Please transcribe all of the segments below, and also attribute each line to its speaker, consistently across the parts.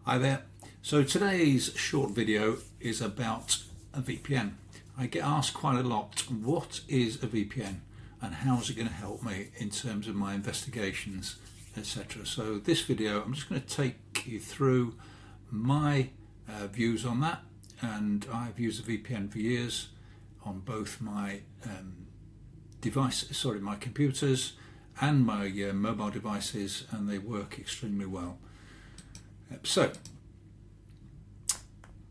Speaker 1: Hi there. So today's short video is about a VPN. I get asked quite a lot, what is a VPN and how is it going to help me in terms of my investigations, etc. So this video, I'm just going to take you through my views on that, and I've used a VPN for years on both my my computers and my mobile devices, and they work extremely well. So,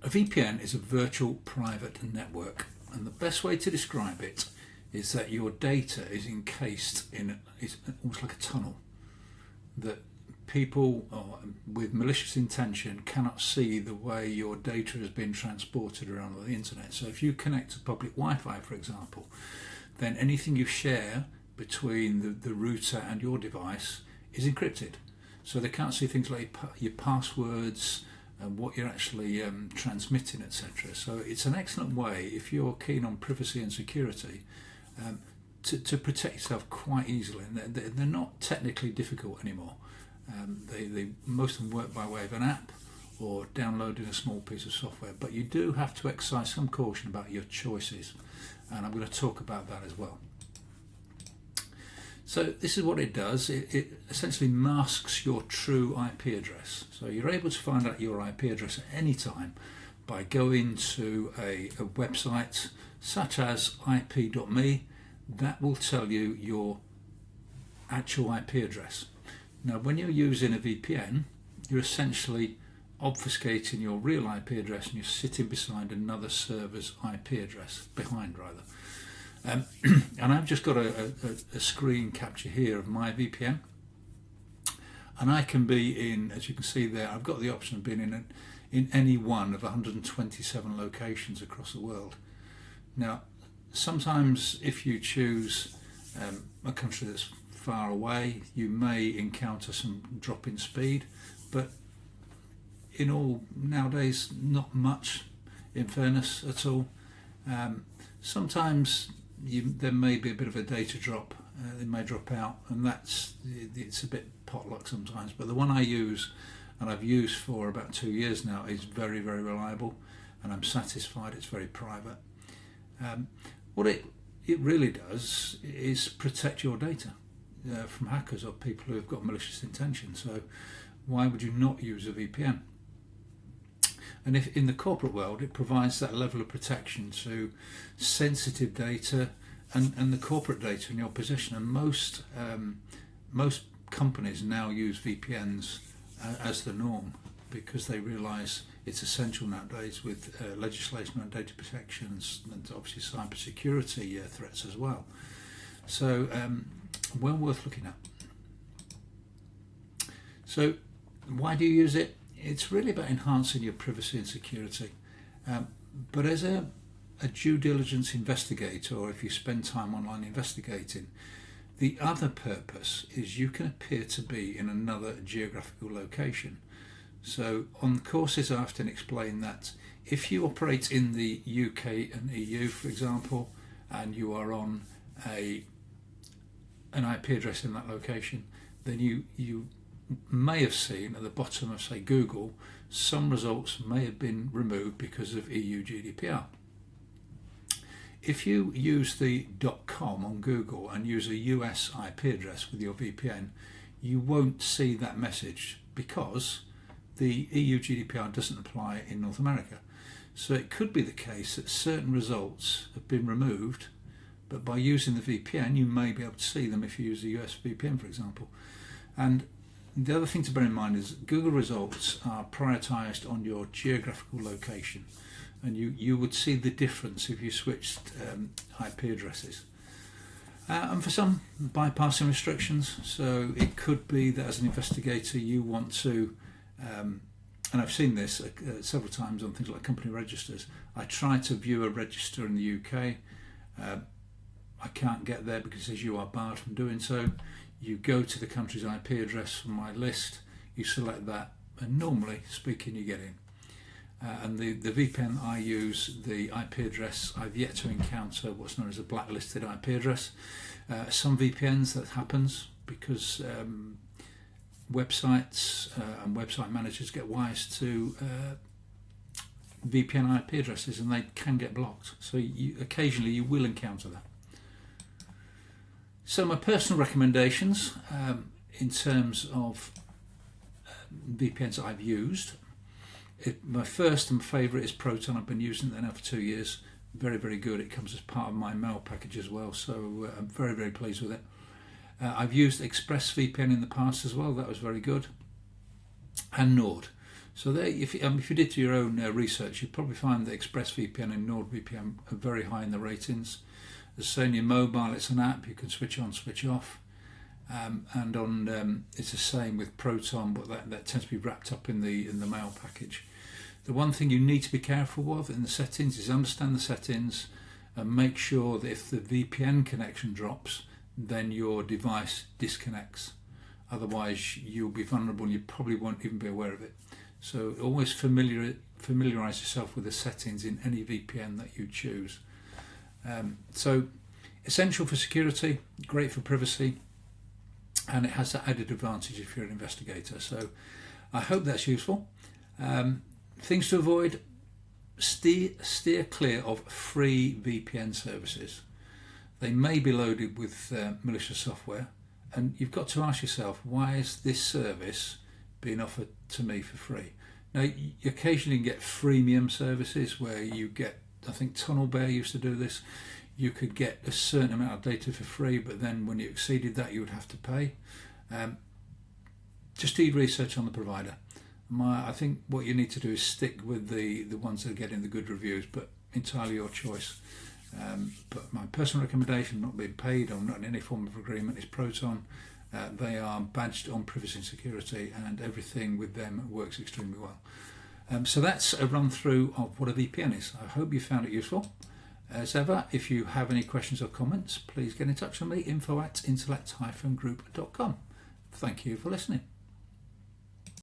Speaker 1: a VPN is a virtual private network, and the best way to describe it is that your data is encased in, it's almost like a tunnel that people with malicious intention cannot see the way your data has been transported around the internet. So if you connect to public Wi-Fi, for example, then anything you share between the router and your device is encrypted. So they can't see things like your passwords and what you're actually transmitting, etc. So it's an excellent way, if you're keen on privacy and security, to protect yourself quite easily. And they're not technically difficult anymore. Most of them work by way of an app or downloading a small piece of software, but you do have to exercise some caution about your choices, and I'm going to talk about that as well. So this is what it does. It essentially masks your true IP address. So you're able to find out your IP address at any time by going to a website such as ip.me. That will tell you your actual IP address. Now, when you're using a VPN, you're essentially obfuscating your real IP address, and you're sitting beside another server's IP address, and I've just got a screen capture here of my VPN, and I can be in, as you can see there, I've got the option of being in any one of 127 locations across the world. Now, sometimes if you choose a country that's far away, you may encounter some drop in speed, but in all, nowadays, not much, in fairness, at all. Sometimes there may be a bit of a data drop, it may drop out, and it's a bit potluck sometimes. But the one I use, and I've used for about 2 years now, is very, very reliable, and I'm satisfied. It's very private. What it really does is protect your data from hackers or people who have got malicious intention. So why would you not use a VPN? And if in the corporate world, it provides that level of protection to sensitive data and the corporate data in your possession. And most companies now use VPNs as the norm, because they realise it's essential nowadays with legislation on data protections and obviously cyber security threats as well. So well worth looking at. So why do you use it? It's really about enhancing your privacy and security. But as a due diligence investigator, or if you spend time online investigating, the other purpose is you can appear to be in another geographical location. So on courses, I often explain that if you operate in the UK and EU, for example, and you are on an IP address in that location, then you may have seen at the bottom of, say, Google, some results may have been removed because of EU GDPR. If you use the .com on Google and use a US IP address with your VPN, you won't see that message because the EU GDPR doesn't apply in North America. So it could be the case that certain results have been removed, but by using the VPN, you may be able to see them if you use the US VPN, for example. And the other thing to bear in mind is Google results are prioritised on your geographical location, and you would see the difference if you switched IP addresses. And for some, bypassing restrictions. So it could be that as an investigator you want to, and I've seen this several times on things like company registers. I try to view a register in the UK. I can't get there because it says you are barred from doing so. You go to the country's IP address from my list, you select that, and normally speaking you get in. And the VPN I use, the IP address, I've yet to encounter what's known as a blacklisted IP address. Some VPNs that happens because websites and website managers get wise to VPN IP addresses, and they can get blocked. So occasionally you will encounter that. So my personal recommendations in terms of VPNs I've used. My first and favourite is Proton. I've been using it now for 2 years. Very, very good. It comes as part of my mail package as well, so I'm very, very pleased with it. I've used ExpressVPN in the past as well. That was very good. And Nord. So if you did your own research, you'd probably find that ExpressVPN and NordVPN are very high in the ratings. As I say, on your mobile, it's an app. You can switch on, switch off. And on it's the same with Proton, but that tends to be wrapped up in the mail package. The one thing you need to be careful of in the settings is understand the settings and make sure that if the VPN connection drops, then your device disconnects. Otherwise, you'll be vulnerable and you probably won't even be aware of it. So always familiarise yourself with the settings in any VPN that you choose. So essential for security, great for privacy, and it has that added advantage if you're an investigator. So I hope that's useful. Things to avoid: steer clear of free VPN services. They may be loaded with malicious software, and you've got to ask yourself, why is this service being offered to me for free? Now, you occasionally get freemium services where you get, I think TunnelBear used to do this, you could get a certain amount of data for free, but then when you exceeded that, you would have to pay. Just do your research on the provider. I think what you need to do is stick with the ones that are getting the good reviews, but entirely your choice. But my personal recommendation, not being paid or not in any form of agreement, is Proton. They are badged on privacy and security, and everything with them works extremely well. So that's a run through of what a VPN is. I hope you found it useful. As ever, if you have any questions or comments, please get in touch with me, info@intellect-group.com. Thank you for listening.